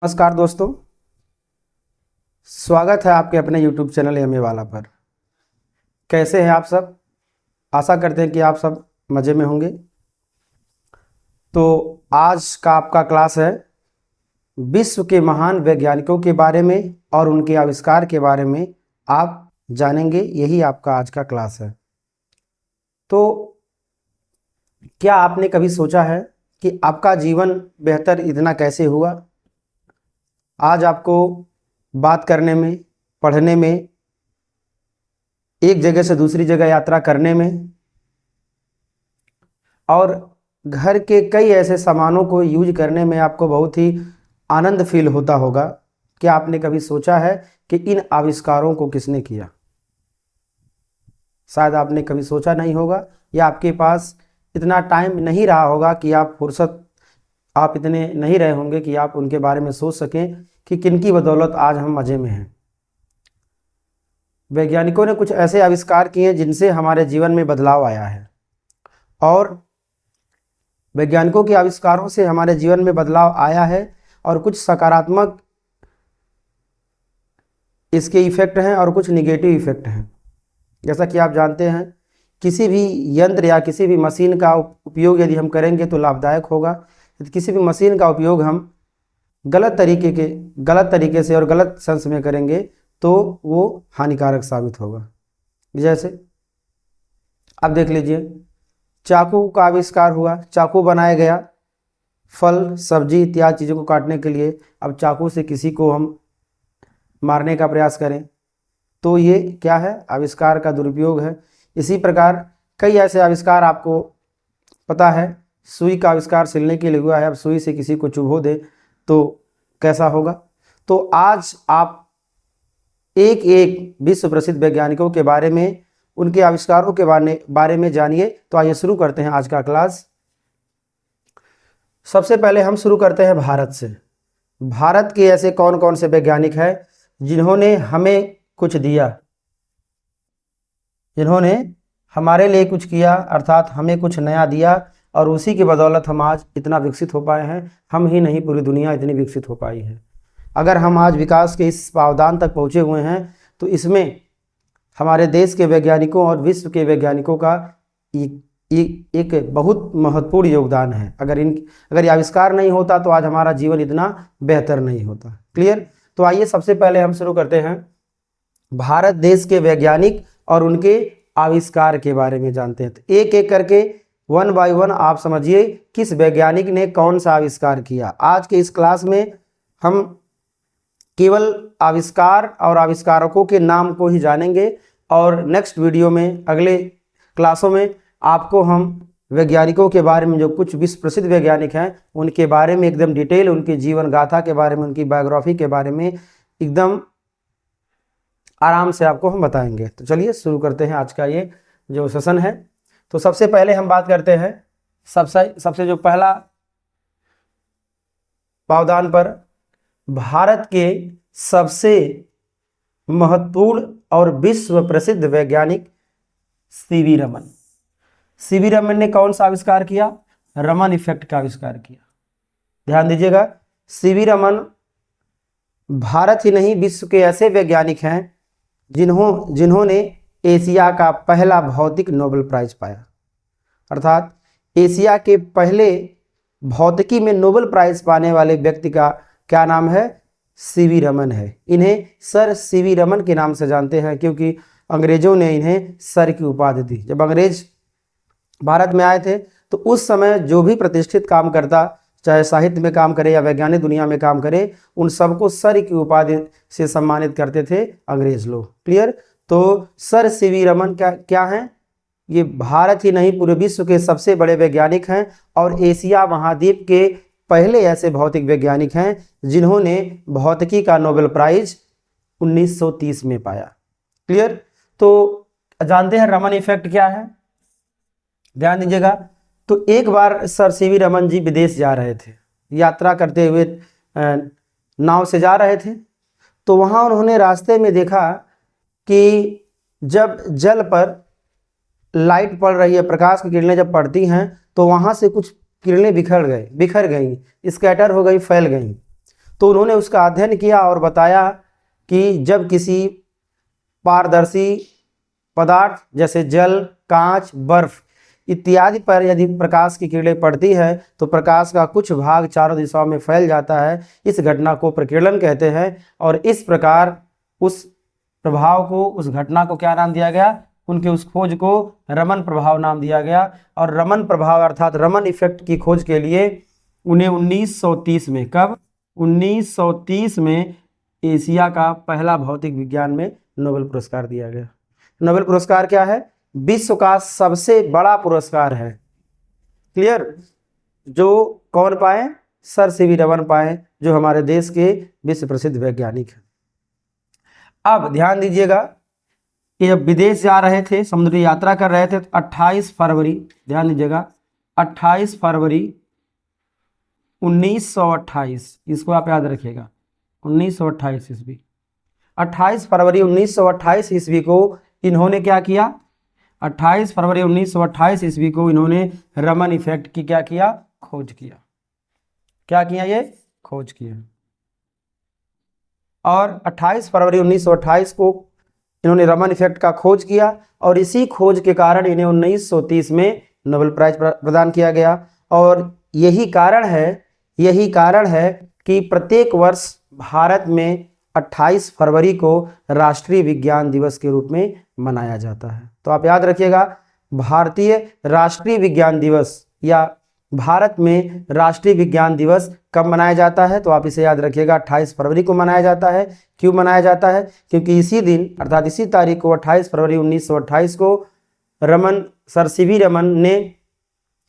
नमस्कार दोस्तों, स्वागत है आपके अपने YouTube चैनल एमए वाला पर। कैसे हैं आप सब? आशा करते हैं कि आप सब मज़े में होंगे। तो आज का आपका क्लास है विश्व के महान वैज्ञानिकों के बारे में और उनके आविष्कार के बारे में आप जानेंगे। यही आपका आज का क्लास है। तो क्या आपने कभी सोचा है कि आपका जीवन बेहतर इतना कैसे हुआ? आज आपको बात करने में, पढ़ने में, एक जगह से दूसरी जगह यात्रा करने में और घर के कई ऐसे सामानों को यूज करने में आपको बहुत ही आनंद फील होता होगा। क्या आपने कभी सोचा है कि इन आविष्कारों को किसने किया? शायद आपने कभी सोचा नहीं होगा, या आपके पास इतना टाइम नहीं रहा होगा कि आप इतने नहीं रहे होंगे कि आप उनके बारे में सोच सकें कि किनकी बदौलत आज हम मज़े में हैं। वैज्ञानिकों ने कुछ ऐसे आविष्कार किए जिनसे हमारे जीवन में बदलाव आया है, और वैज्ञानिकों के आविष्कारों से हमारे जीवन में बदलाव आया है और कुछ सकारात्मक इसके इफ़ेक्ट हैं और कुछ निगेटिव इफ़ेक्ट हैं। जैसा कि आप जानते हैं, किसी भी यंत्र या किसी भी मशीन का उपयोग यदि हम करेंगे तो लाभदायक होगा। यदि किसी भी मशीन का उपयोग हम गलत तरीके से और गलत सेंस में करेंगे तो वो हानिकारक साबित होगा। जैसे अब देख लीजिए, चाकू का आविष्कार हुआ, चाकू बनाया गया फल, सब्जी इत्यादि चीज़ों को काटने के लिए। अब चाकू से किसी को हम मारने का प्रयास करें तो ये क्या है? आविष्कार का दुरुपयोग है। इसी प्रकार कई ऐसे आविष्कार आपको पता है। सुई का आविष्कार सिलने के लिए हुआ है। अब सुई से किसी को चुभो दे तो कैसा होगा? तो आज आप एक एक विश्व प्रसिद्ध वैज्ञानिकों के बारे में, उनके आविष्कारों के बारे में जानिए। तो आइए शुरू करते हैं आज का क्लास। सबसे पहले हम शुरू करते हैं भारत से। भारत के ऐसे कौन कौन से वैज्ञानिक हैं जिन्होंने हमें कुछ दिया, जिन्होंने हमारे लिए कुछ किया, अर्थात हमें कुछ नया दिया, और उसी की बदौलत हम आज इतना विकसित हो पाए हैं। हम ही नहीं, पूरी दुनिया इतनी विकसित हो पाई है। अगर हम आज विकास के इस पावदान तक पहुँचे हुए हैं तो इसमें हमारे देश के वैज्ञानिकों और विश्व के वैज्ञानिकों का एक बहुत महत्वपूर्ण योगदान है। अगर ये आविष्कार नहीं होता तो आज हमारा जीवन इतना बेहतर नहीं होता। क्लियर? तो आइए सबसे पहले हम शुरू करते हैं भारत देश के वैज्ञानिक और उनके आविष्कार के बारे में जानते हैं। तो एक एक करके, वन बाय वन आप समझिए किस वैज्ञानिक ने कौन सा आविष्कार किया। आज के इस क्लास में हम केवल आविष्कार और आविष्कारकों के नाम को ही जानेंगे, और नेक्स्ट वीडियो में, अगले क्लासों में आपको हम वैज्ञानिकों के बारे में, जो कुछ विश्व प्रसिद्ध वैज्ञानिक हैं, उनके बारे में एकदम डिटेल, उनकी जीवन गाथा के बारे में, उनकी बायोग्राफी के बारे में एकदम आराम से आपको हम बताएंगे। तो चलिए शुरू करते हैं आज का ये जो सेशन है। तो सबसे पहले हम बात करते हैं सबसे जो पहला पावदान पर, भारत के सबसे महत्वपूर्ण और विश्व प्रसिद्ध वैज्ञानिक सीवी रमन। सीवी रमन ने कौन सा आविष्कार किया? रमन इफेक्ट का आविष्कार किया। ध्यान दीजिएगा, सीवी रमन भारत ही नहीं, विश्व के ऐसे वैज्ञानिक हैं जिन्होंने एशिया का पहला भौतिक नोबेल प्राइज पाया। अर्थात एशिया के पहले भौतिकी में नोबेल प्राइज पाने वाले व्यक्ति का क्या नाम है? सीवी रमन है। इन्हें सर सीवी रमन के नाम से जानते हैं क्योंकि अंग्रेजों ने इन्हें सर की उपाधि दी। जब अंग्रेज भारत में आए थे तो उस समय जो भी प्रतिष्ठित काम करता, चाहे साहित्य में काम करे या वैज्ञानिक दुनिया में काम करे, उन सबको सर की उपाधि से सम्मानित करते थे अंग्रेज लोग। क्लियर? तो सर सीवी रमन क्या हैं? ये भारत ही नहीं, पूरे विश्व के सबसे बड़े वैज्ञानिक हैं और एशिया महाद्वीप के पहले ऐसे भौतिक वैज्ञानिक हैं जिन्होंने भौतिकी का नोबेल प्राइज 1930 में पाया। क्लियर? तो जानते हैं रमन इफेक्ट क्या है? ध्यान दीजिएगा। तो एक बार सर सीवी रमन जी विदेश जा रहे थे, यात्रा करते हुए नाव से जा रहे थे। तो वहाँ उन्होंने रास्ते में देखा कि जब जल पर लाइट पड़ रही है, प्रकाश की किरणें जब पड़ती हैं तो वहाँ से कुछ किरणें बिखर गई, स्कैटर हो गई, फैल गई। तो उन्होंने उसका अध्ययन किया और बताया कि जब किसी पारदर्शी पदार्थ जैसे जल, कांच, बर्फ इत्यादि पर यदि प्रकाश की किरणें पड़ती है तो प्रकाश का कुछ भाग चारों दिशाओं में फैल जाता है। इस घटना को प्रकीर्णन कहते हैं और इस प्रकार उस प्रभाव को, उस घटना को क्या नाम दिया गया? उनके उस खोज को रमन प्रभाव नाम दिया गया। और रमन प्रभाव अर्थात रमन इफेक्ट की खोज के लिए उन्हें 1930 में, कब? 1930 में एशिया का पहला भौतिक विज्ञान में नोबेल पुरस्कार दिया गया। नोबेल पुरस्कार क्या है? विश्व का सबसे बड़ा पुरस्कार है। क्लियर? जो कौन पाए? सर सीवी रमन पाए, जो हमारे देश के विश्व प्रसिद्ध वैज्ञानिक हैं। अब ध्यान दीजिएगा, ये जब विदेश जा रहे थे, समुद्री यात्रा कर रहे थे, तो 28 फरवरी, ध्यान दीजिएगा, 28 फरवरी 1928, इसको आप याद रखिएगा, 1928 ईस्वी, 28 फरवरी 1928 ईस्वी को इन्होंने क्या किया? 28 फरवरी 1928 ईस्वी को इन्होंने रमन इफेक्ट की क्या किया? खोज किया। क्या किया? ये खोज किया। और 28 फरवरी 1928 को इन्होंने रमन इफेक्ट का खोज किया और इसी खोज के कारण इन्हें 1930 में नोबेल प्राइज प्रदान किया गया। और यही कारण है कि प्रत्येक वर्ष भारत में 28 फरवरी को राष्ट्रीय विज्ञान दिवस के रूप में मनाया जाता है। तो आप याद रखिएगा, भारतीय राष्ट्रीय विज्ञान दिवस या भारत में राष्ट्रीय विज्ञान दिवस कब मनाया जाता है? तो आप इसे याद रखिएगा, 28 फरवरी को मनाया जाता है। क्यों मनाया जाता है? क्योंकि इसी दिन अर्थात इसी तारीख को 28 फरवरी 1928 को सर सीवी रमन ने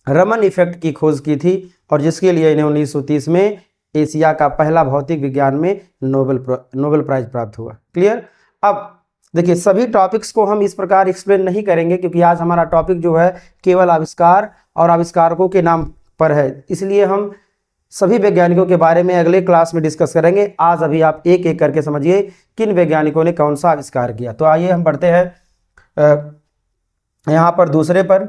रमन इफेक्ट की खोज की थी और जिसके लिए इन्हें 1930 में एशिया का पहला भौतिक विज्ञान में नोबेल प्राइज प्राप्त हुआ। क्लियर? अब देखिए, सभी टॉपिक्स को हम इस प्रकार एक्सप्लेन नहीं करेंगे क्योंकि आज हमारा टॉपिक जो है केवल आविष्कार और आविष्कारकों के नाम पर है, इसलिए हम सभी वैज्ञानिकों के बारे में अगले क्लास में डिस्कस करेंगे। आज अभी आप एक एक करके समझिए किन वैज्ञानिकों ने कौन सा आविष्कार किया। तो आइए हम बढ़ते हैं यहाँ पर दूसरे पर।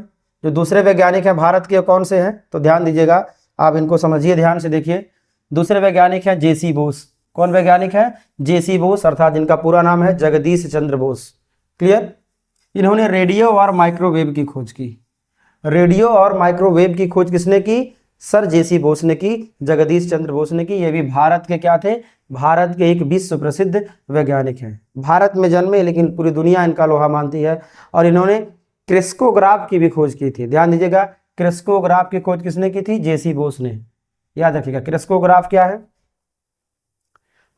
जो दूसरे वैज्ञानिक हैं भारत के, कौन से हैं? तो ध्यान दीजिएगा, आप इनको समझिए, ध्यान से देखिए। दूसरे वैज्ञानिक हैं जेसी बोस। कौन वैज्ञानिक है? जेसी बोस, अर्थात जिनका पूरा नाम है जगदीश चंद्र बोस। क्लियर? इन्होंने रेडियो और माइक्रोवेव की खोज की। रेडियो और माइक्रोवेव की खोज किसने की? सर जेसी बोस ने की, जगदीश चंद्र बोस ने की। ये भी भारत के क्या थे? भारत के एक विश्व प्रसिद्ध वैज्ञानिक हैं। भारत में जन्मे लेकिन पूरी दुनिया इनका लोहा मानती है। और इन्होंने क्रिस्कोग्राफ की भी खोज की थी। ध्यान दीजिएगा, क्रिस्कोग्राफ की खोज किसने की थी? जेसी बोस ने। याद रखिएगा, क्रिस्कोग्राफ क्या है?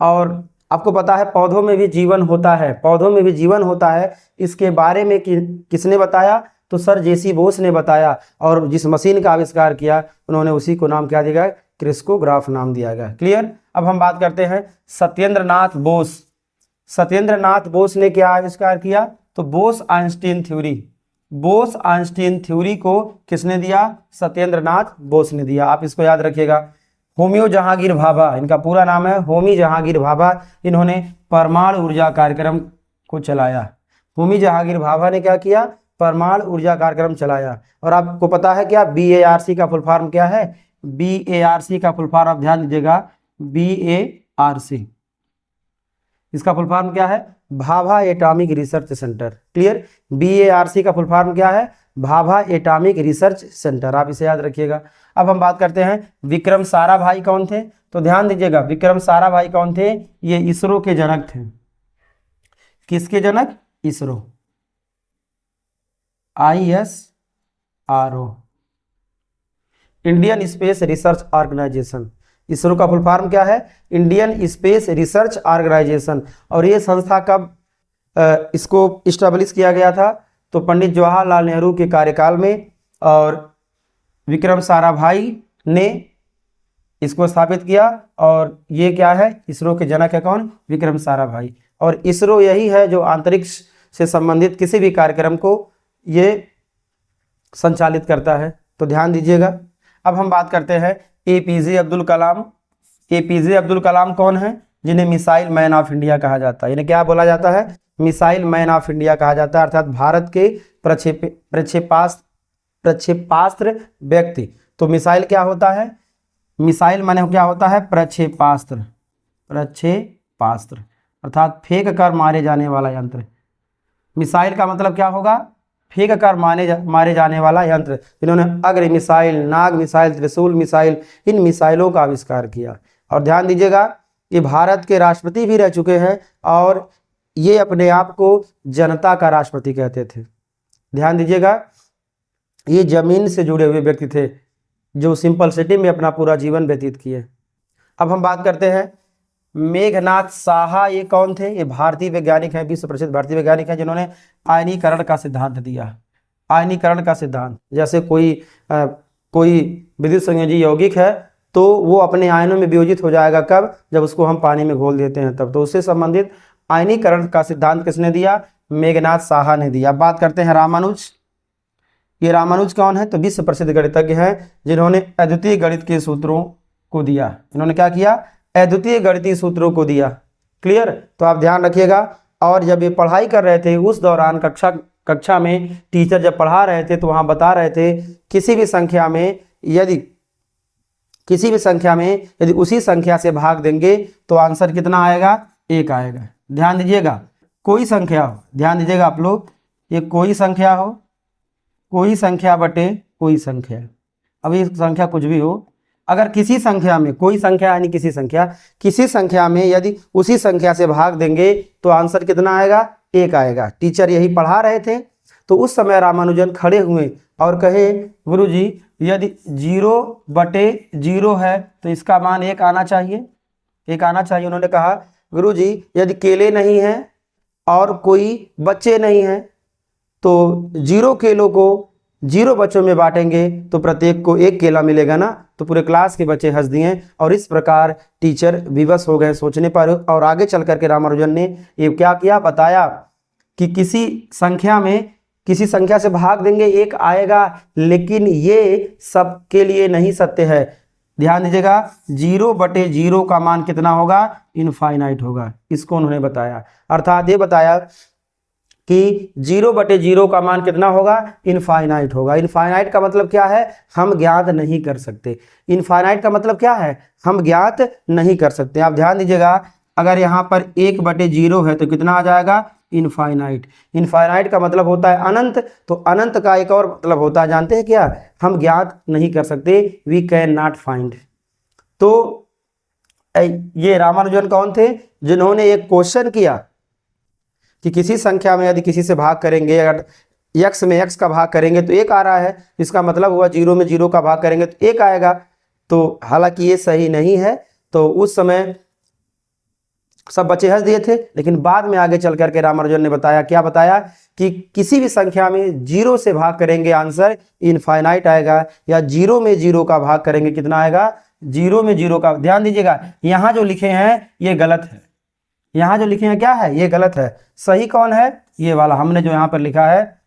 और आपको पता है पौधों में भी जीवन होता है, पौधों में भी जीवन होता है। इसके बारे में किसने बताया? तो सर जेसी बोस ने बताया। और जिस मशीन का आविष्कार किया उन्होंने उसी को नाम क्या दिया गया? क्रिस्कोग्राफ नाम दिया गया। क्लियर? अब हम बात करते हैं सत्येंद्रनाथ बोस। सत्येंद्रनाथ बोस ने क्या आविष्कार किया? तो Bose Einstein theory. Bose Einstein theory को किसने दिया? सत्येंद्रनाथ बोस ने दिया। आप इसको याद रखिएगा। होमियो जहांगीर भाभा, इनका पूरा नाम है होमी जहांगीर भाभा। इन्होंने परमाणु ऊर्जा कार्यक्रम को चलाया। होमी जहांगीर भाभा ने क्या किया? परमाणु ऊर्जा कार्यक्रम चलाया। और आपको पता है क्या BARC का फुल फॉर्म क्या है? BARC का फुल फॉर्म आप ध्यान दीजिएगा, BARC, इसका फुल फॉर्म क्या है? Bhabha atomic research centre. Clear? BARC का फुल फॉर्म क्या है? Bhabha atomic research centre. आप इसे याद रखिएगा। अब हम बात करते हैं विक्रम साराभाई कौन थे? तो ध्यान दीजिएगा, विक्रम साराभाई कौन थे? ये इसरो के जनक थे। किसके जनक? ISRO, ISRO, Indian space research organisation. ISRO का फुल फॉर्म क्या है? Indian space research organisation. और ये संस्था कब इसको इस्टेब्लिश किया गया था? तो पंडित जवाहरलाल नेहरू के कार्यकाल में। और विक्रम साराभाई ने इसको स्थापित किया। और ये क्या है? इसरो के जनक है कौन? विक्रम साराभाई। और इसरो यही है जो अंतरिक्ष से संबंधित किसी भी कार्यक्रम को ये संचालित करता है। तो ध्यान दीजिएगा। अब हम बात करते हैं APJ अब्दुल कलाम। APJ अब्दुल कलाम कौन है? जिन्हें मिसाइल मैन ऑफ इंडिया कहा जाता है। इन्हें क्या बोला जाता है? मिसाइल मैन ऑफ इंडिया कहा जाता है, अर्थात भारत के प्रक्षेपास्त्र व्यक्ति। तो मिसाइल क्या होता है? मिसाइल माने क्या होता है? प्रक्षेपास्त्र। प्रक्षेपास्त्र अर्थात फेंक कर मारे जाने वाला यंत्र। मिसाइल का मतलब क्या होगा? फेंक कर मारे जाने वाला यंत्र। इन्होंने अग्नि मिसाइल, नाग मिसाइल, त्रिशूल मिसाइल, इन मिसाइलों का आविष्कार किया। और ध्यान दीजिएगा कि भारत के राष्ट्रपति भी रह चुके हैं और ये अपने आप को जनता का राष्ट्रपति कहते थे। ध्यान दीजिएगा, ये जमीन से जुड़े हुए व्यक्ति थे जो सिंपल सिटी में अपना पूरा जीवन व्यतीत किए। अब हम बात करते हैं मेघनाथ साहा। ये कौन थे? ये भारतीय वैज्ञानिक हैं, विश्व प्रसिद्ध भारतीय वैज्ञानिक हैं जिन्होंने आयनीकरण का सिद्धांत दिया। आयनीकरण का सिद्धांत, जैसे कोई विद्युत संयोजी यौगिक है तो वो अपने आयनों में वियोजित हो जाएगा कब? जब उसको हम पानी में घोल देते हैं तब। तो उससे संबंधित आयनीकरण का सिद्धांत किसने दिया? मेघनाथ साहा ने दिया। बात करते हैं रामानुज। ये रामानुज कौन है? तो विश्व प्रसिद्ध गणितज्ञ हैं जिन्होंने अद्वितीय गणित के सूत्रों को दिया। इन्होंने क्या किया? अद्वितीय गणितीय सूत्रों को दिया। क्लियर? तो आप ध्यान रखिएगा। और जब ये पढ़ाई कर रहे थे उस दौरान कक्षा में टीचर जब पढ़ा रहे थे तो वहाँ बता रहे थे किसी भी संख्या में यदि उसी संख्या से भाग देंगे तो आंसर कितना आएगा? 1 आएगा। ध्यान दीजिएगा, कोई संख्या हो, ध्यान दीजिएगा आप लोग, ये कोई संख्या हो, कोई संख्या बटे कोई संख्या। अब ये संख्या कुछ भी हो, अगर किसी संख्या में, कोई संख्या यानी किसी संख्या में यदि उसी संख्या से भाग देंगे तो आंसर कितना आएगा? 1 आएगा। टीचर यही पढ़ा रहे थे तो उस समय रामानुजन खड़े हुए और कहे, गुरुजी यदि 0/0 है तो इसका मान 1 आना चाहिए, 1 आना चाहिए। उन्होंने कहा, गुरुजी यदि केले नहीं हैं और कोई बच्चे नहीं हैं तो 0 केलों को 0 बच्चों में बांटेंगे तो प्रत्येक को 1 केला मिलेगा ना। तो पूरे क्लास के बच्चे हंस दिए और इस प्रकार टीचर विवश हो गए सोचने पर। और आगे चल करके रामानुजन ने ये क्या किया? बताया कि किसी संख्या से भाग देंगे 1 आएगा, लेकिन ये सबके लिए नहीं सत्य है। ध्यान दीजिएगा, 0/0 का मान कितना होगा? इनफाइनाइट होगा। इसको उन्होंने बताया। अर्थात ये बताया कि 0/0 का मान कितना होगा? इनफाइनाइट होगा। इनफाइनाइट का मतलब क्या है? हम ज्ञात नहीं कर सकते। इनफाइनाइट का मतलब क्या है? हम ज्ञात नहीं कर सकते। आप ध्यान दीजिएगा, अगर यहाँ पर 1/0 है तो कितना आ जाएगा? इनफाइनाइट। इनफाइनाइट का मतलब होता है अनंत। तो अनंत का एक और मतलब होता है, जानते हैं क्या? हम ज्ञात नहीं कर सकते, वी कैन नॉट फाइंड। तो ये रामानुजन कौन थे? जिन्होंने एक क्वेश्चन किया कि किसी संख्या में यदि किसी से भाग करेंगे, अगर x में x का भाग करेंगे तो 1 आ रहा है, इसका मतलब हुआ 0 में 0 का भाग करेंगे तो 1 आएगा। तो हालांकि ये सही नहीं है। तो उस समय सब बच्चे हंस दिए थे, लेकिन बाद में आगे चल करके रामानुजन ने बताया, क्या बताया? कि किसी भी संख्या में 0 से भाग करेंगे आंसर इनफाइनाइट आएगा, या 0 में 0 का भाग करेंगे कितना आएगा? 0 में 0 का। ध्यान दीजिएगा, यहाँ जो लिखे हैं ये गलत है। यहाँ जो लिखे हैं क्या है? ये गलत है। सही कौन है? ये वाला हमने जो यहाँ पर लिखा है,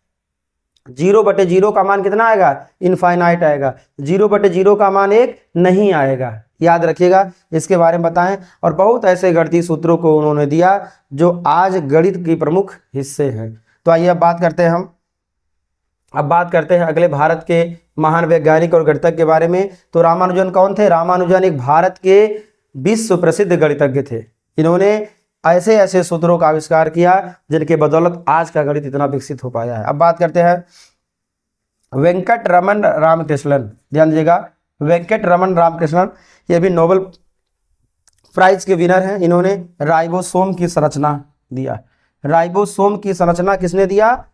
0/0 का मान कितना आएगा? इनफाइनाइट आएगा। 0/0 का मान 1 नहीं आएगा। याद रखिएगा, इसके बारे में बताएं। और बहुत ऐसे गणितीय सूत्रों को उन्होंने दिया जो आज गणित की प्रमुख हिस्से हैं। तो आइए अब बात करते हैं अगले भारत के महान वैज्ञानिक और गणितज्ञ के बारे में। तो रामानुजन कौन थे? रामानुजन एक भारत के विश्व प्रसिद्ध गणितज्ञ थे। इन्होंने ऐसे ऐसे सूत्रों का आविष्कार किया जिनके बदौलत आज का गणित इतना विकसित हो पाया है। अब बात करते हैं वेंकट रमन रामकृष्णन। ध्यान दीजिएगा, वेंकट रमन रामकृष्णन ये भी नोबेल प्राइज के विनर हैं। इन्होंने राइबोसोम की संरचना दिया। राइबोसोम की संरचना किसने दिया?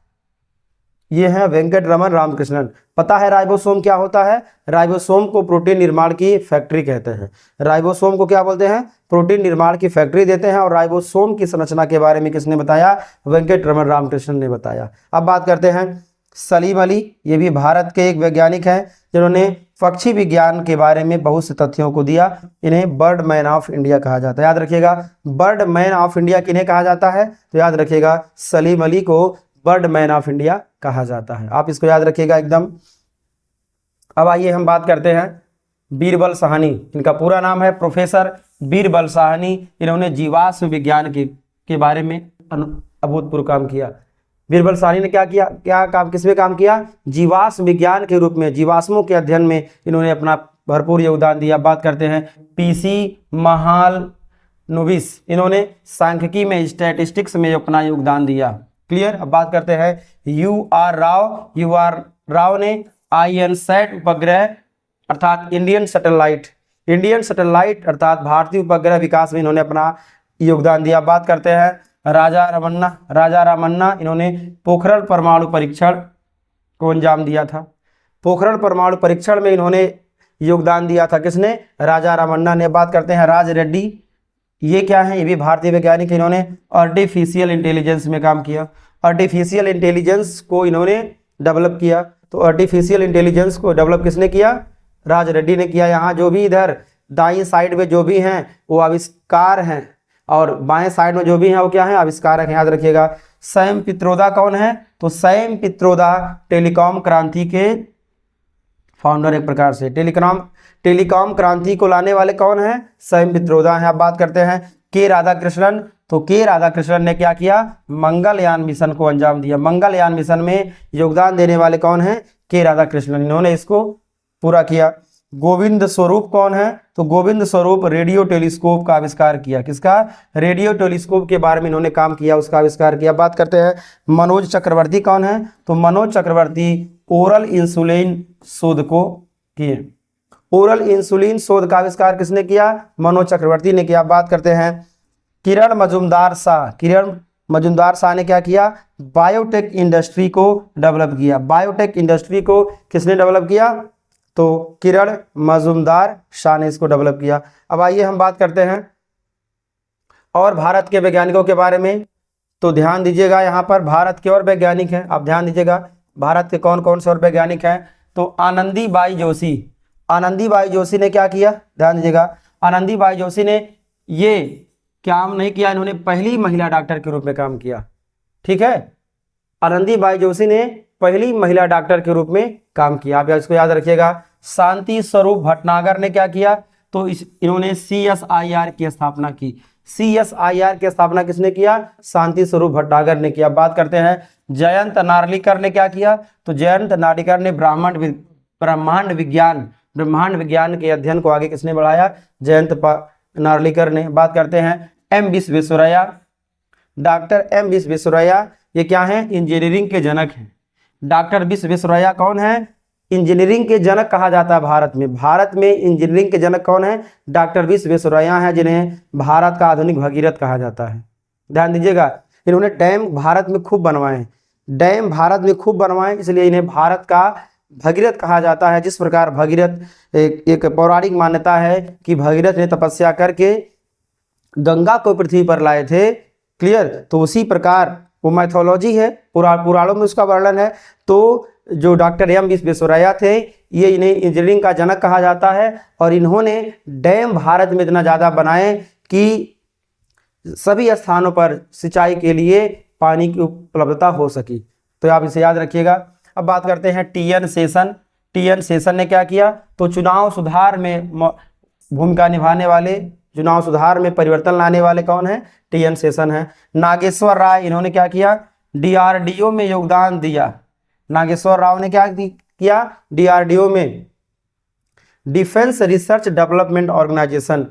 ये है वेंकट रमन रामकृष्णन। पता है राइबोसोम क्या होता है? राइबोसोम को प्रोटीन निर्माण की फैक्ट्री कहते हैं। राइबोसोम को क्या बोलते हैं? प्रोटीन निर्माण की फैक्ट्री देते हैं। और राइबोसोम की संरचना के बारे में किसने बताया? वेंकट रमन रामकृष्णन ने बताया। अब बात करते हैं सलीम अली। ये भी भारत के एक वैज्ञानिक हैं जिन्होंने पक्षी विज्ञान के बारे में बहुत से तथ्यों को दिया। इन्हें बर्ड मैन ऑफ इंडिया कहा जाता है। याद रखिएगा, बर्ड मैन ऑफ इंडिया किन्हें कहा जाता है? तो याद रखिएगा, सलीम अली को बर्ड मैन ऑफ इंडिया कहा जाता है। आप इसको याद रखिएगा एकदम। अब आइए हम बात करते हैं बीरबल साहनी। इनका पूरा नाम है प्रोफेसर बीरबल साहनी। इन्होंने जीवाश्म विज्ञान के बारे में अभूतपूर्व काम किया। बीरबल साहनी ने क्या किया? क्या काम, किसमें काम किया? जीवाश्म विज्ञान के रूप में, जीवाश्मों के अध्ययन में इन्होंने अपना भरपूर योगदान दिया। बात करते हैं पीसी नोबिस, इन्होंने सांख्यिकी में, स्टैटिस्टिक्स में अपना योगदान दिया। क्लियर। अब बात करते हैं यू आर राव ने INSAT उपग्रह अर्थात इंडियन सैटेलाइट अर्थात भारतीय उपग्रह विकास में इन्होंने अपना योगदान दिया। बात करते हैं राजा रामन्ना, इन्होंने पोखरण परमाणु परीक्षण को अंजाम दिया था। पोखरण परमाणु परीक्षण में इन्होंने योगदान दिया था। किसने? राजा रामन्ना ने। बात करते हैं राज रेड्डी, ये क्या है? ये भी भारतीय वैज्ञानिक, इन्होंने आर्टिफिशियल इंटेलिजेंस में काम किया। आर्टिफिशियल इंटेलिजेंस को इन्होंने डेवलप किया। तो आर्टिफिशियल इंटेलिजेंस को डेवलप किसने किया? राज रेड्डी ने किया। यहाँ जो भी इधर दाईं साइड में जो भी हैं वो आविष्कार हैं और बाएं साइड में जो भी हैं वो क्या है? आविष्कारक हैं, याद रखिएगा। सैम पित्रोदा कौन है? तो सैम पित्रोदा टेलीकॉम क्रांति के फाउंडर, एक प्रकार से टेलीकॉम क्रांति को लाने वाले कौन है? सैम पित्रोदा हैं। अब बात करते हैं के राधाकृष्णन, तो के राधाकृष्णन ने क्या किया? मंगलयान मिशन को अंजाम दिया। मंगलयान मिशन में योगदान देने वाले कौन है? के राधाकृष्णन, इन्होंने इसको पूरा किया। गोविंद स्वरूप कौन है? तो गोविंद स्वरूप रेडियो टेलीस्कोप का आविष्कार किया। किसका? रेडियो टेलीस्कोप के बारे में इन्होंने काम किया, उसका आविष्कार किया। बात करते हैं मनोज चक्रवर्ती कौन है? तो मनोज चक्रवर्ती ओरल इंसुलिन शोध को किए। ओरल इंसुलिन शोध का आविष्कार किसने किया? मनोज चक्रवर्ती ने किया। बात करते हैं किरण मजुमदार शाह ने क्या किया? बायोटेक इंडस्ट्री को डेवलप किया। बायोटेक इंडस्ट्री को किसने डेवलप किया? तो किरण मजुमदार शाह ने इसको डेवलप किया। अब आइए हम बात करते हैं और भारत के वैज्ञानिकों के बारे में। तो ध्यान दीजिएगा, यहाँ पर भारत के और वैज्ञानिक हैं। आप ध्यान दीजिएगा भारत के कौन कौन से और वैज्ञानिक हैं। तो आनंदीबाई जोशी ने क्या किया? ध्यान दीजिएगा, आनंदीबाई जोशी ने ये काम नहीं किया, इन्होंने पहली महिला डॉक्टर के रूप में काम किया। ठीक है, आनंदीबाई जोशी ने पहली महिला डॉक्टर के रूप में काम किया। आप इसको याद रखिएगा। शांति स्वरूप भटनागर ने क्या किया? तो इन्होंने CSIR की स्थापना की। CSIR की स्थापना किसने किया? शांति स्वरूप भटनागर ने किया। बात करते हैं जयंत नार्लिकर ने क्या किया? तो जयंत नार्लिकर ने ब्रह्मांड विज्ञान के अध्ययन को आगे किसने बढ़ाया? जयंत नार्लिकर ने। बात करते हैं M Visvesvaraya, doctor M Visvesvaraya, ये क्या है? इंजीनियरिंग के जनक हैं। डॉक्टर विश्वेश्वरैया कौन है? इंजीनियरिंग के जनक कहा जाता है भारत में। भारत में इंजीनियरिंग के जनक कौन है? डॉक्टर विश्वेश्वरैया हैं, जिन्हें भारत का आधुनिक भगीरथ कहा जाता है। ध्यान दीजिएगा, इन्होंने डैम भारत में खूब बनवाए, इसलिए इन्हें भारत का भगीरथ कहा जाता है। जिस प्रकार भगीरथ एक पौराणिक मान्यता है कि भगीरथ ने तपस्या करके गंगा को पृथ्वी पर लाए थे। क्लियर। तो उसी प्रकार वो मैथोलॉजी है, पुराणों में उसका वर्णन है। तो जो डॉक्टर M विश्वेश्वरैया थे, ये इन्हें इंजीनियरिंग का जनक कहा जाता है और इन्होंने डैम भारत में इतना ज़्यादा बनाए कि सभी स्थानों पर सिंचाई के लिए पानी की उपलब्धता हो सकी। तो आप इसे याद रखिएगा। अब बात करते हैं TN सेशन ने क्या किया? तो चुनाव सुधार में भूमिका निभाने वाले, चुनाव सुधार में परिवर्तन लाने वाले कौन है? TN सेशन है। नागेश्वर राय, इन्होंने क्या किया? DRDO में योगदान दिया। नागेश्वर राव ने क्या किया? DRDO में, डिफेंस रिसर्च डेवलपमेंट ऑर्गेनाइजेशन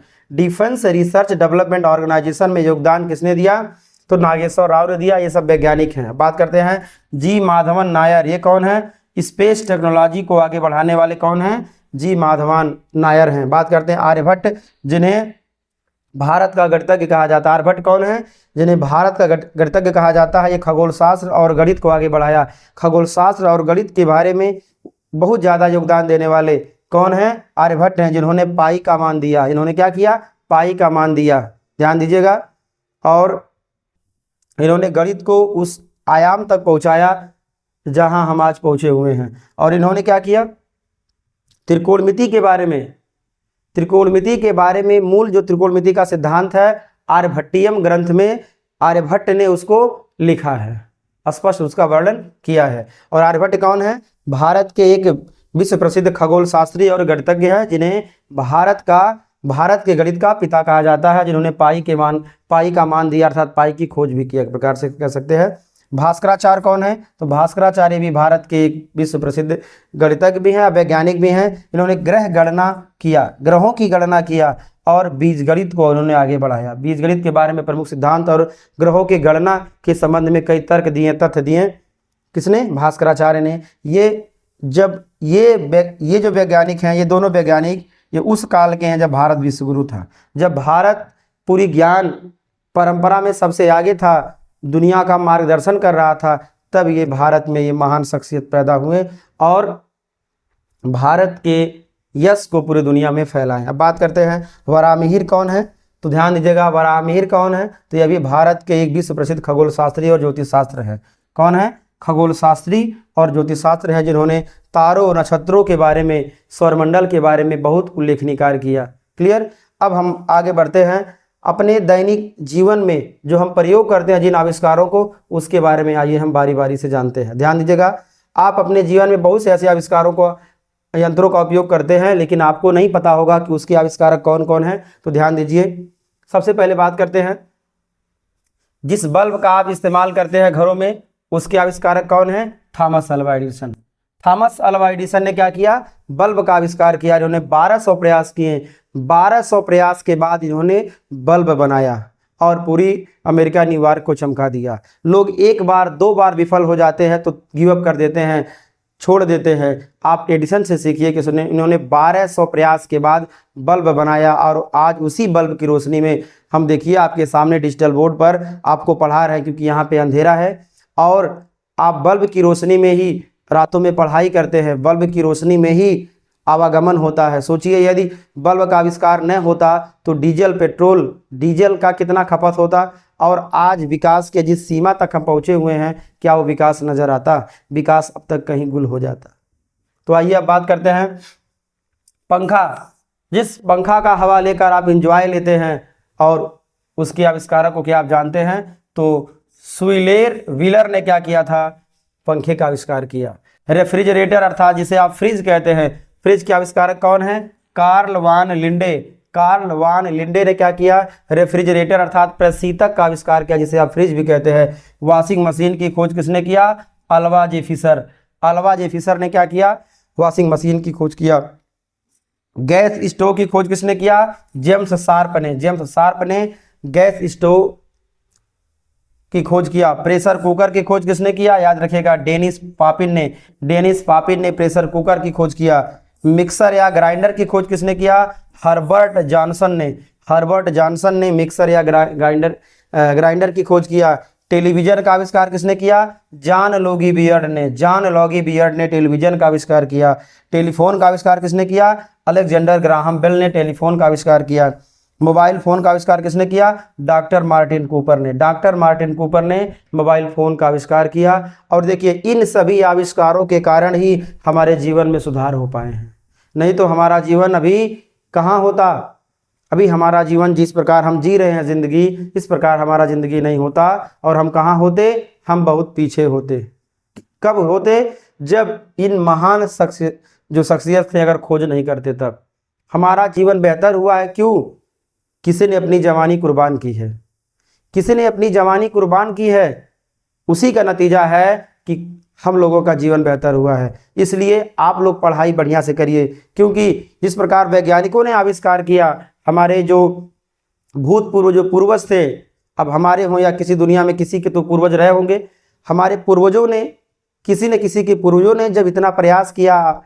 में योगदान किसने दिया? तो नागेश्वर राव ने दिया। ये सब वैज्ञानिक हैं। बात करते हैं जी माधवन नायर, ये कौन है? स्पेस टेक्नोलॉजी को आगे बढ़ाने वाले कौन हैं? जी माधवन नायर हैं। बात करते हैं आर्यभट्ट, जिन्हें भारत का गणितज्ञ कहा जाता है। आर्यभट्ट कौन है? जिन्हें भारत का गणितज्ञ कहा जाता है। ये खगोल शास्त्र और गणित को आगे बढ़ाया। खगोल शास्त्र और गणित के बारे में बहुत ज़्यादा योगदान देने वाले कौन है? आर्यभट्ट हैं, जिन्होंने पाई का मान दिया। इन्होंने क्या किया? पाई का मान दिया। ध्यान दीजिएगा। और इन्होंने गणित को उस आयाम तक पहुंचाया जहां हम आज पहुंचे हुए हैं। और इन्होंने क्या किया? त्रिकोणमिति के बारे में मूल जो त्रिकोणमिति का सिद्धांत है, आर्यभट्टियम ग्रंथ में आर्यभट्ट ने उसको लिखा है, स्पष्ट उसका वर्णन किया है। और आर्यभट्ट कौन है? भारत के एक विश्व प्रसिद्ध खगोल शास्त्री और गणितज्ञ है, जिन्हें भारत के गणित का पिता कहा जाता है, जिन्होंने पाई का मान दिया, अर्थात पाई की खोज भी की, एक प्रकार से कह सकते हैं। भास्कराचार्य कौन है? तो भास्कराचार्य भी भारत के एक विश्व प्रसिद्ध गणितज्ञ भी हैं, वैज्ञानिक भी हैं। इन्होंने ग्रहों की गणना किया और बीजगणित को उन्होंने आगे बढ़ाया। बीजगणित के बारे में प्रमुख सिद्धांत और ग्रहों की गणना के संबंध में कई तर्क दिए, तथ्य दिए। किसने? भास्कराचार्य ने। ये जो वैज्ञानिक हैं, ये दोनों वैज्ञानिक ये उस काल के हैं जब भारत विश्वगुरु था, जब भारत पूरी ज्ञान परंपरा में सबसे आगे था, दुनिया का मार्गदर्शन कर रहा था, तब ये भारत में ये महान शख्सियत पैदा हुए और भारत के यश को पूरी दुनिया में फैलाएं। अब बात करते हैं वराहमिहिर कौन है, तो ध्यान दीजिएगा वराहमिहिर कौन है, तो ये भी भारत के एक विश्व प्रसिद्ध खगोल शास्त्री और ज्योतिष शास्त्र है। कौन है? खगोल शास्त्री और ज्योतिष शास्त्र है, जिन्होंने तारों और नक्षत्रों के बारे में, सौरमंडल के बारे में बहुत उल्लेखनीय कार्य किया। क्लियर? अब हम आगे बढ़ते हैं। अपने दैनिक जीवन में जो हम प्रयोग करते हैं जिन आविष्कारों को, उसके बारे में आइए हम बारी बारी से जानते हैं। ध्यान दीजिएगा, आप अपने जीवन में बहुत से ऐसे आविष्कारों को, यंत्रों का उपयोग करते हैं, लेकिन आपको नहीं पता होगा कि उसके आविष्कारक कौन कौन है। तो ध्यान दीजिए, सबसे पहले बात करते हैं जिस बल्ब का आप इस्तेमाल करते हैं घरों में, उसके आविष्कारक कौन है? Thomas Alva Edison. Thomas Alva Edison ने क्या किया? बल्ब का आविष्कार किया। इन्होंने 1200 प्रयास किए। 1200 प्रयास के बाद इन्होंने बल्ब बनाया और पूरी अमेरिका, न्यूयॉर्क को चमका दिया। लोग एक बार दो बार विफल हो जाते हैं तो गिव अप कर देते हैं, छोड़ देते हैं। आप एडिसन से सीखिए कि इन्होंने 1200 प्रयास के बाद बल्ब बनाया और आज उसी बल्ब की रोशनी में हम देखिए आपके सामने डिजिटल बोर्ड पर आपको पढ़ा रहे हैं, क्योंकि यहाँ पे अंधेरा है और आप बल्ब की रोशनी में ही रातों में पढ़ाई करते हैं, बल्ब की रोशनी में ही आवागमन होता है। सोचिए यदि बल्ब का आविष्कार न होता तो डीजल का कितना खपत होता, और आज विकास के जिस सीमा तक हम पहुँचे हुए हैं, क्या वो विकास नज़र आता? विकास अब तक कहीं गुल हो जाता। तो आइए अब बात करते हैं पंखा। जिस पंखा का हवा लेकर आप इंजॉय लेते हैं और उसके आविष्कारक को क्या आप जानते हैं? तो सुइलेर व्हीलर ने क्या किया था? पंखे का आविष्कार किया। रेफ्रिजरेटर अर्थात जिसे आप फ्रिज कहते हैं, फ्रिज के आविष्कारक कौन है? कार्ल वान लिंडे। कार्ल वान लिंडे ने क्या किया? रेफ्रिजरेटर अर्थात प्रशीतक का आविष्कार किया, जिसे आप फ्रिज भी कहते हैं। वॉशिंग मशीन की खोज किसने किया? अल्वा जे फिशर। अल्वा जे फिशर ने क्या किया? वॉशिंग मशीन की खोज किया। गैस स्टोव की खोज किसने किया? जेम्स शार्प ने। जेम्स शार्प ने गैस स्टोव की खोज किया। प्रेशर कुकर की खोज किसने किया? याद रखिएगा, डेनिस पापिन ने। डेनिस पापिन ने प्रेशर कुकर की खोज किया। मिक्सर या ग्राइंडर की खोज किसने किया? हर्बर्ट जॉनसन ने। हर्बर्ट जॉनसन ने मिक्सर या ग्राइंडर की खोज किया। टेलीविजन का आविष्कार किसने किया? जॉन लोगी बियर्ड ने। जॉन लोगी बियर्ड ने टेलीविजन का आविष्कार किया। टेलीफोन का आविष्कार किसने किया? अलेक्जेंडर ग्राहम बेल ने टेलीफोन का आविष्कार किया। मोबाइल फोन का आविष्कार किसने किया? डॉक्टर मार्टिन कूपर ने। डॉक्टर मार्टिन कूपर ने मोबाइल फोन का आविष्कार किया। और देखिए, इन सभी आविष्कारों के कारण ही हमारे जीवन में सुधार हो पाए हैं, नहीं तो हमारा जीवन अभी कहाँ होता। अभी हमारा जीवन जिस प्रकार हम जी रहे हैं ज़िंदगी, इस प्रकार हमारा ज़िंदगी नहीं होता। और हम कहाँ होते? हम बहुत पीछे होते। कब होते? जब इन महान शख्सियत थे अगर खोज नहीं करते तब। हमारा जीवन बेहतर हुआ है, क्यों? किसी ने अपनी जवानी कुर्बान की है। किसी ने अपनी जवानी कुर्बान की है, उसी का नतीजा है कि हम लोगों का जीवन बेहतर हुआ है। इसलिए आप लोग पढ़ाई बढ़िया से करिए, क्योंकि जिस प्रकार वैज्ञानिकों ने आविष्कार किया, हमारे जो भूतपूर्व जो पूर्वज थे, अब हमारे हों या किसी दुनिया में किसी के तो पूर्वज रहे होंगे, हमारे पूर्वजों ने, किसी न किसी के पूर्वजों ने जब इतना प्रयास किया,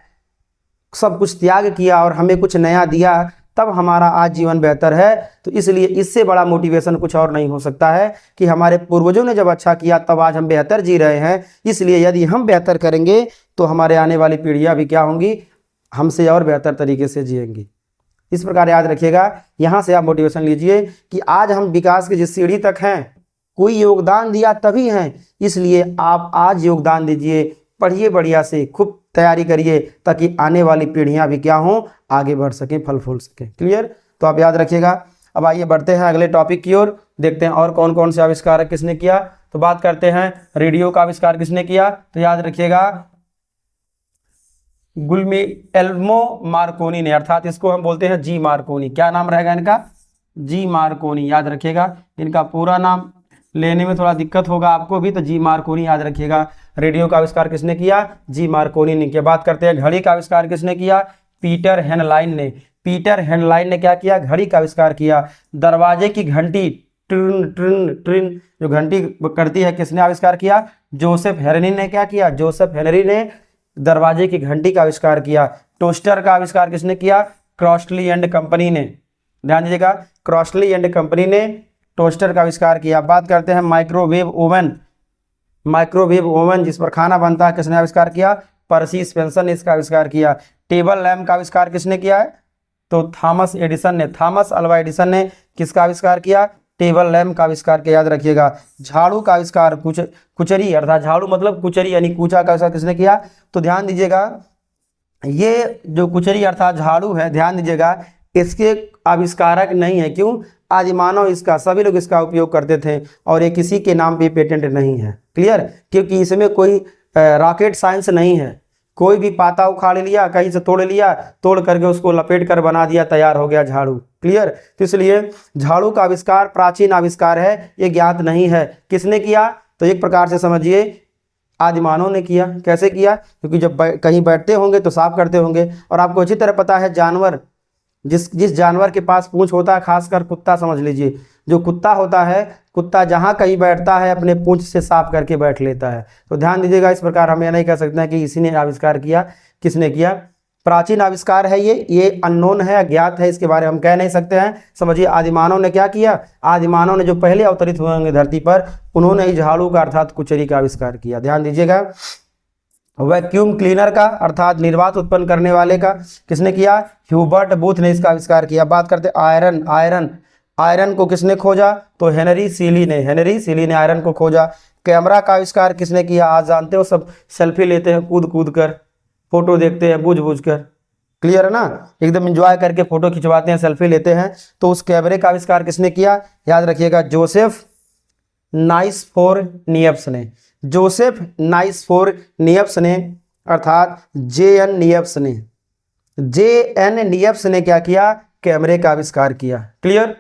सब कुछ त्याग किया और हमें कुछ नया दिया, तब हमारा आज जीवन बेहतर है। तो इसलिए इससे बड़ा मोटिवेशन कुछ और नहीं हो सकता है कि हमारे पूर्वजों ने जब अच्छा किया तब आज हम बेहतर जी रहे हैं। इसलिए यदि हम बेहतर करेंगे तो हमारे आने वाली पीढ़ियां भी क्या होंगी? हमसे और बेहतर तरीके से जिएंगी। इस प्रकार याद रखिएगा, यहाँ से आप मोटिवेशन लीजिए कि आज हम विकास की जिस सीढ़ी तक हैं, कोई योगदान दिया तभी हैं। इसलिए आप आज योगदान दीजिए, पढ़िए बढ़िया से, खूब तैयारी करिए, ताकि आने वाली पीढ़ियां भी क्या हों? आगे बढ़ सकें, फल फूल सकें। क्लियर? तो आप याद रखिएगा। अब आइए बढ़ते हैं अगले टॉपिक की ओर, देखते हैं और कौन कौन से आविष्कार किसने किया। तो बात करते हैं रेडियो का आविष्कार किसने किया? तो याद रखिएगा, गुलियर्मो मार्कोनी ने, अर्थात इसको हम बोलते हैं जी मार्कोनी। क्या नाम रहेगा इनका? जी मार्कोनी। याद रखिएगा, इनका पूरा नाम लेने में थोड़ा दिक्कत होगा आपको भी, तो जी मार्कोनी याद रखिएगा। रेडियो का आविष्कार किसने किया? जी मार्कोनी ने। की बात करते हैं घड़ी का आविष्कार किसने किया? पीटर हेनलाइन ने। पीटर हेनलाइन ने क्या किया? घड़ी का आविष्कार किया। दरवाजे की घंटी ट्रिन ट्रिन ट्रिन जो घंटी करती है, किसने आविष्कार किया? जोसेफ हेनरी ने क्या किया? जोसेफ हेनरी ने दरवाजे की घंटी का आविष्कार किया। टोस्टर का आविष्कार किसने किया? क्रॉसली एंड कंपनी ने। ध्यान दीजिएगा, क्रॉसली एंड कंपनी ने टोस्टर का आविष्कार किया। बात करते हैं माइक्रोवेव ओवन। माइक्रोवेव ओवन जिस पर खाना बनता है, किसने आविष्कार किया? पर्सी स्पेंसर ने इसका आविष्कार किया। टेबल लैम्प का आविष्कार किसने किया है? तो थॉमस एडिसन ने। थॉमस अल्वा एडिसन ने किसका आविष्कार किया? टेबल लैम्प का आविष्कार किया, याद रखिएगा। झाड़ू का आविष्कार, कुचरी अर्थात झाड़ू मतलब कुचरी यानी कूचा का आविष्कार किसने किया? तो ध्यान दीजिएगा, ये जो कुचरी अर्थात झाड़ू है, ध्यान दीजिएगा, इसके आविष्कारक नहीं है। क्यों? आदि मानव इसका, सभी लोग इसका उपयोग करते थे और ये किसी के नाम पे पेटेंट नहीं है। क्लियर? क्योंकि इसमें कोई रॉकेट साइंस नहीं है। कोई भी पाता उखाड़ लिया, कहीं से तोड़ लिया, तोड़ करके उसको लपेट कर बना दिया, तैयार हो गया झाड़ू। क्लियर? तो इसलिए झाड़ू का आविष्कार प्राचीन आविष्कार है, ये ज्ञात नहीं है। किसने किया? तो एक प्रकार से समझिए आदिमानव ने किया। कैसे किया? क्योंकि जब कहीं बैठते होंगे तो साफ करते होंगे, और आपको अच्छी तरह पता है जानवर, जिस जानवर के पास पूंछ होता है, खासकर कुत्ता समझ लीजिए, जो कुत्ता होता है, कुत्ता जहाँ कहीं बैठता है अपने पूंछ से साफ करके बैठ लेता है। तो ध्यान दीजिएगा, इस प्रकार हम यह नहीं कह सकते हैं कि इसी ने आविष्कार किया। किसने किया? प्राचीन आविष्कार है ये अननोन है, अज्ञात है, इसके बारे में हम कह नहीं सकते हैं। समझिए आदिमानव ने क्या किया? आदिमानव ने जो पहले अवतरित हुए होंगे धरती पर, उन्होंने ही झाड़ू का अर्थात कुचरी का आविष्कार किया। ध्यान दीजिएगा। वैक्यूम क्लीनर का अर्थात निर्वात उत्पन्न करने वाले का किसने किया? ह्यूबर्ट बूथ ने इसका आविष्कार किया। बात करते आयरन को किसने खोजा? तो हेनरी सीली ने। हेनरी सीली ने आयरन को खोजा। कैमरा का आविष्कार किसने किया? आज जानते हो सब सेल्फी लेते हैं कूद कूद कर, फोटो देखते हैं बूझ बूझ कर। क्लियर है ना? एकदम एंजॉय करके फोटो खिंचवाते हैं, सेल्फी लेते हैं। तो उस कैमरे का आविष्कार किसने किया? याद रखिएगा, जोसेफ नाइसफोरनियप्स ने। जोसेफ नाइसफोरनियप्स ने अर्थात जेएन नियप्स ने क्या किया? कैमरे का आविष्कार किया। क्लियर?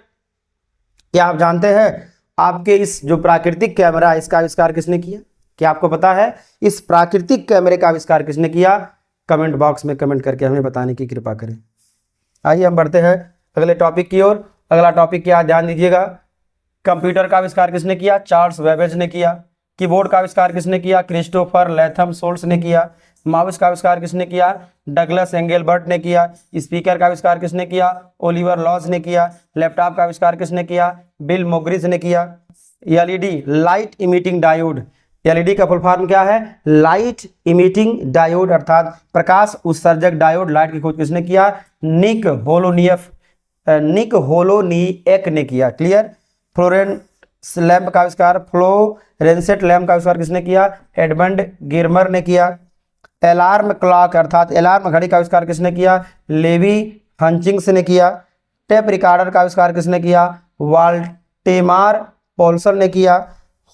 क्या आप जानते हैं आपके इस जो प्राकृतिक कैमरा है, इसका आविष्कार किसने किया? क्या आपको पता है इस प्राकृतिक कैमरे का आविष्कार किसने किया? कमेंट बॉक्स में कमेंट करके हमें बताने की कृपा करें। आइए हम बढ़ते हैं अगले टॉपिक की ओर। अगला टॉपिक क्या? ध्यान दीजिएगा, कंप्यूटर का आविष्कार किसने किया? चार्ल्स बेबेज ने किया। कीबोर्ड का आविष्कार किसने किया? क्रिस्टोफर लैथम सोल्स ने किया। माउस का आविष्कार किसने किया? डगलस एंगलबर्ट ने किया। स्पीकर का आविष्कार किसने किया? ओलिवर लॉज ने किया। लैपटॉप का आविष्कार किसने किया? बिल मोग्रिज ने किया। LED light emitting diode, LED का फुल फॉर्म क्या है? लाइट इमिटिंग डायोड अर्थात प्रकाश उत्सर्जक डायोड, लाइट की खोज किसने किया? निक होलोनिएक ने किया। क्लियर? फ्लोरेंस लैंप का आविष्कार, फ्लोरेंसेंट लैंप का आविष्कार किसने किया? एडमंड गिरमर ने किया। अलार्म क्लॉक अर्थात अलार्म घड़ी का आविष्कार किसने किया? लेवी हंचिंग्स ने किया। टेप रिकॉर्डर का आविष्कार किसने किया? वाल्टेमार पॉल्सन ने किया।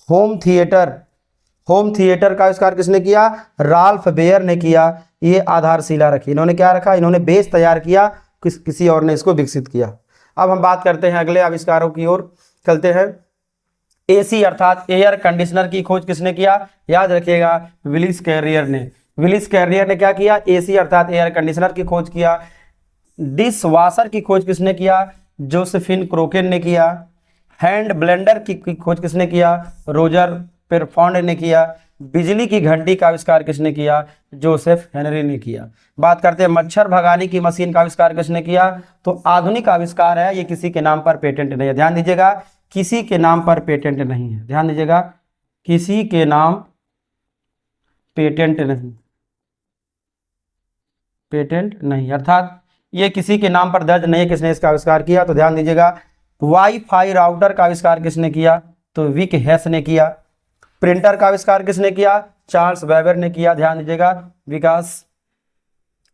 होम थिएटर का आविष्कार किसने किया? राल्फ बेयर ने किया। ये आधारशिला रखी, इन्होंने क्या रखा? इन्होंने बेस तैयार किया, किसी और ने इसको विकसित किया। अब हम बात करते हैं अगले आविष्कारों की ओर चलते हैं। एसी अर्थात एयर कंडीशनर की खोज किसने किया? याद रखिएगा, विलिस कैरियर ने। विलिस कैरियर ने क्या किया? एसी अर्थात एयर कंडीशनर की खोज किया। डिश वॉशर की खोज किसने किया? जोसेफिन क्रोकेन ने किया। हैंड ब्लेंडर की खोज किसने किया? रोजर पेरफॉन्ड ने किया। बिजली की घंटी का आविष्कार किसने किया? जोसेफ हेनरी ने किया। बात करते हैं मच्छर भगाने की मशीन का आविष्कार किसने किया? तो आधुनिक आविष्कार है, ये किसी के नाम पर पेटेंट नहीं है। ध्यान दीजिएगा, किसी के नाम पर पेटेंट नहीं है। ध्यान दीजिएगा, किसी के नाम पेटेंट नहीं, अर्थात ये किसी के नाम पर दर्ज नहीं है किसने इसका आविष्कार किया। तो ध्यान दीजिएगा, वाईफाई राउटर का आविष्कार किसने किया? तो विक हेस ने किया। प्रिंटर का आविष्कार किसने किया? चार्ल्स वेबर ने किया। ध्यान दीजिएगा, विकास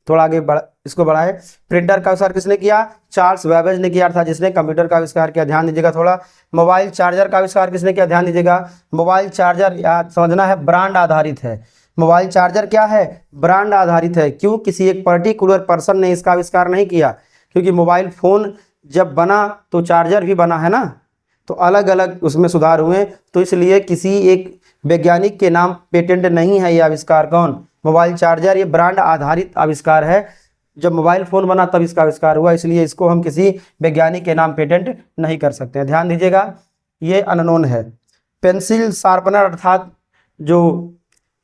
थोड़ा आगे इसको बढ़ाएं। प्रिंटर का आविष्कार किसने किया? चार्ल्स वेबेज ने किया, अर्थात जिसने कंप्यूटर का आविष्कार किया। ध्यान दीजिएगा थोड़ा। मोबाइल चार्जर का आविष्कार किसने किया? ध्यान दीजिएगा, मोबाइल चार्जर याद समझना है, ब्रांड आधारित है। मोबाइल चार्जर क्या है? ब्रांड आधारित है। क्यों? किसी एक पर्टिकुलर पर्सन ने इसका आविष्कार नहीं किया, क्योंकि मोबाइल फोन जब बना तो चार्जर भी बना है ना, तो अलग अलग उसमें सुधार हुए, तो इसलिए किसी एक वैज्ञानिक के नाम पेटेंट नहीं है ये आविष्कार। कौन? Mobile charger. ये ब्रांड आधारित आविष्कार है, जब मोबाइल फ़ोन बना तब इसका आविष्कार हुआ, इसलिए इसको हम किसी वैज्ञानिक के नाम पेटेंट नहीं कर सकते हैं। ध्यान दीजिएगा, ये अननोन है। पेंसिल शार्पनर अर्थात जो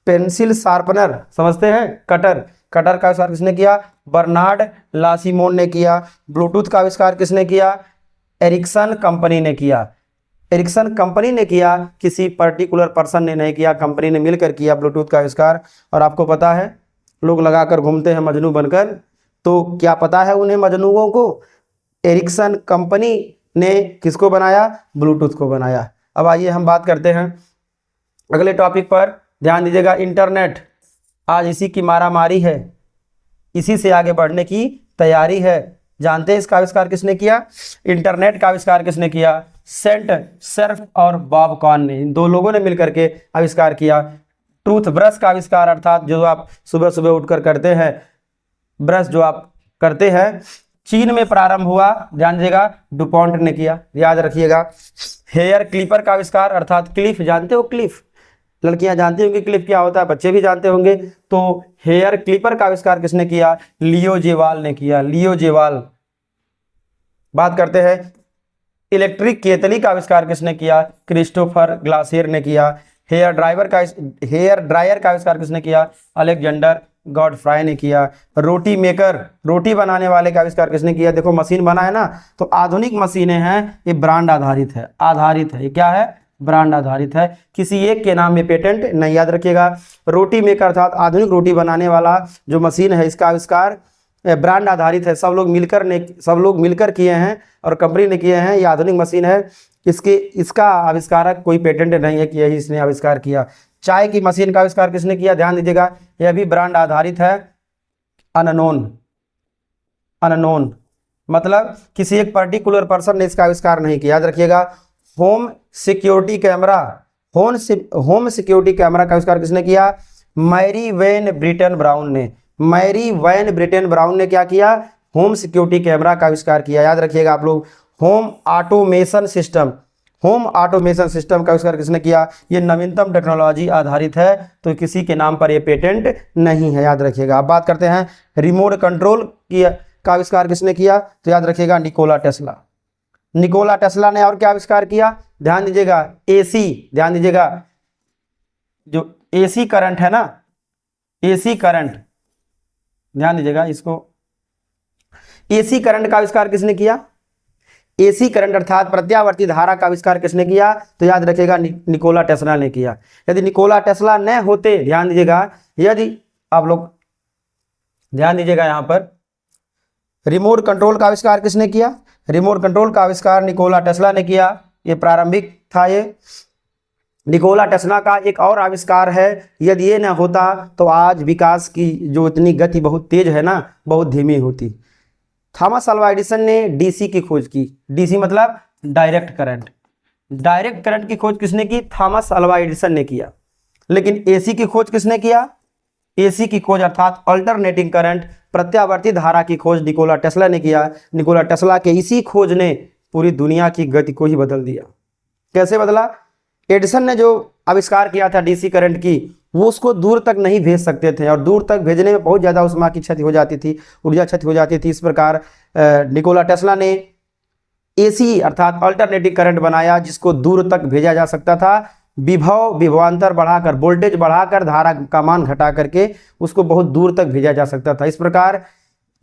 पेंसिल शार्पनर समझते हैं, कटर, कटर का आविष्कार किसने किया? बर्नार्ड लासीमोन ने किया। ब्लूटूथ का आविष्कार किसने किया? एरिक्सन कंपनी ने किया। एरिक्सन कंपनी ने किया, किसी पर्टिकुलर पर्सन ने नहीं किया, कंपनी ने मिलकर किया ब्लूटूथ का आविष्कार। और आपको पता है लोग लगाकर घूमते हैं मजनू बनकर, तो क्या पता है उन्हें मजनुओं को? एरिक्सन कंपनी ने किसको बनाया? ब्लूटूथ को बनाया। अब आइए हम बात करते हैं अगले टॉपिक पर। ध्यान दीजिएगा, इंटरनेट आज इसी की मारामारी है, इसी से आगे बढ़ने की तैयारी है। जानते हैं इसका आविष्कार किसने किया? इंटरनेट का आविष्कार किसने किया? सेंट सर्फ और बॉब कॉन ने, इन दो लोगों ने मिलकर के आविष्कार किया। टूथ ब्रश का आविष्कार अर्थात जो आप सुबह सुबह उठकर करते हैं, ब्रश जो आप करते हैं, चीन में प्रारंभ हुआ। ध्यान दीजिएगा, डुपॉन्ट ने किया, याद रखिएगा। हेयर क्लिपर का आविष्कार अर्थात क्लिफ, जानते हो क्लिफ? लड़कियां जानती होंगी क्लिप क्या होता है, बच्चे भी जानते होंगे। तो हेयर क्लिपर का आविष्कार किसने किया? लियो जेवाल ने किया, लियो जेवाल। बात करते हैं इलेक्ट्रिक केतली का आविष्कार किसने किया? क्रिस्टोफर ग्लासियर ने किया। हेयर ड्रायर का आविष्कार किसने किया? अलेक्जेंडर गॉडफ्राई ने किया। रोटी मेकर, रोटी बनाने वाले का आविष्कार किसने किया? देखो मशीन बना है ना, तो आधुनिक मशीनें हैं, ये ब्रांड आधारित है, ये क्या है? ब्रांड आधारित है, किसी एक के नाम में पेटेंट नहीं। याद रखिएगा, रोटी मेकर अर्थात आधुनिक रोटी बनाने वाला जो मशीन है, इसका आविष्कार ब्रांड आधारित है, सब लोग मिलकर किए हैं और कंपनी ने किए हैं। ये आधुनिक मशीन है, इसका आविष्कारक कोई पेटेंट नहीं है कि यही इसने आविष्कार किया। चाय की मशीन का आविष्कार किसने किया? ध्यान दीजिएगा, यह भी ब्रांड आधारित है, अननोन मतलब किसी एक पर्टिकुलर पर्सन ने इसका आविष्कार नहीं किया। याद रखिएगा, होम सिक्योरिटी कैमरा का आविष्कार किसने किया? मैरी वैन ब्रिटेन ब्राउन ने क्या किया? होम सिक्योरिटी कैमरा का आविष्कार किया। याद रखिएगा आप लोग, होम ऑटोमेशन सिस्टम का आविष्कार किसने किया? ये नवीनतम टेक्नोलॉजी आधारित है, तो किसी के नाम पर ये पेटेंट नहीं है। याद रखिएगा। अब बात करते हैं रिमोट कंट्रोल का आविष्कार किसने किया? तो याद रखिएगा, निकोला टेस्ला ने। और क्या आविष्कार किया? ध्यान दीजिएगा, एसी। ध्यान दीजिएगा, जो एसी करंट है ना, एसी करंट, ध्यान दीजिएगा इसको, एसी करंट का आविष्कार किसने किया? एसी करंट अर्थात प्रत्यावर्ती धारा का आविष्कार किसने किया? तो याद रखिएगा, निकोला टेस्ला ने किया। यदि निकोला टेस्ला न होते, ध्यान दीजिएगा, यदि आप लोग ध्यान दीजिएगा, यहां पर रिमोट कंट्रोल का आविष्कार किसने किया? रिमोट कंट्रोल का आविष्कार निकोला टेस्ला ने किया। ये प्रारंभिक था। ये निकोला टेस्ला का एक और आविष्कार है, यदि ये न होता तो आज विकास की जो इतनी गति बहुत तेज है ना, बहुत धीमी होती। थॉमस अल्वा एडिसन ने डीसी की खोज की। डीसी मतलब डायरेक्ट करंट की खोज किसने की? थॉमस अल्वा एडिसन ने किया। लेकिन एसी की खोज किसने किया? एसी की खोज अर्थात अल्टरनेटिंग करंट, प्रत्यावर्ती धारा की खोज निकोला टेस्ला ने किया। निकोला टेस्ला के इसी खोज ने पूरी दुनिया की गति को ही बदल दिया। कैसे बदला? एडिसन ने जो आविष्कार किया था डीसी करंट की, वो उसको दूर तक नहीं भेज सकते थे और दूर तक भेजने में बहुत ज़्यादा उष्मा की क्षति हो जाती थी, ऊर्जा क्षति हो जाती थी। इस प्रकार निकोला टेस्ला ने एसी अर्थात अल्टरनेटिव करंट बनाया, जिसको दूर तक भेजा जा सकता था। विभवांतर बढ़ाकर, वोल्टेज बढ़ाकर, धारा का मान घटा करके उसको बहुत दूर तक भेजा जा सकता था। इस प्रकार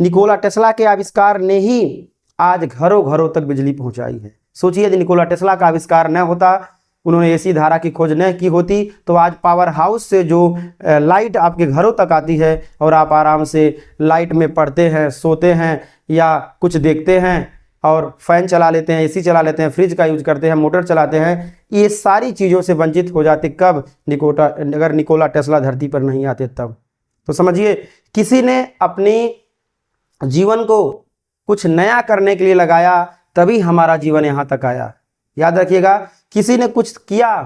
निकोला टेस्ला के आविष्कार ने ही आज घरों घरों तक बिजली पहुंचाई है। सोचिए, यदि निकोला टेस्ला का आविष्कार न होता, उन्होंने एसी धारा की खोज न की होती, तो आज पावर हाउस से जो लाइट आपके घरों तक आती है और आप आराम से लाइट में पढ़ते हैं, सोते हैं या कुछ देखते हैं और फैन चला लेते हैं, एसी चला लेते हैं, फ्रिज का यूज करते हैं, मोटर चलाते हैं, ये सारी चीज़ों से वंचित हो जाते कब? अगर निकोला टेस्ला धरती पर नहीं आते तब। तो समझिए, किसी ने अपनी जीवन को कुछ नया करने के लिए लगाया, तभी हमारा जीवन यहाँ तक आया। याद रखिएगा, किसी ने कुछ किया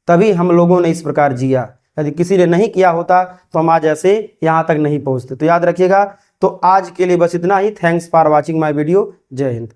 तभी हम लोगों ने इस प्रकार जिया। यदि किसी ने नहीं किया होता तो हम आज ऐसे यहाँ तक नहीं पहुँचते। तो याद रखिएगा। तो आज के लिए बस इतना ही। Thanks for watching my video. जय हिंद।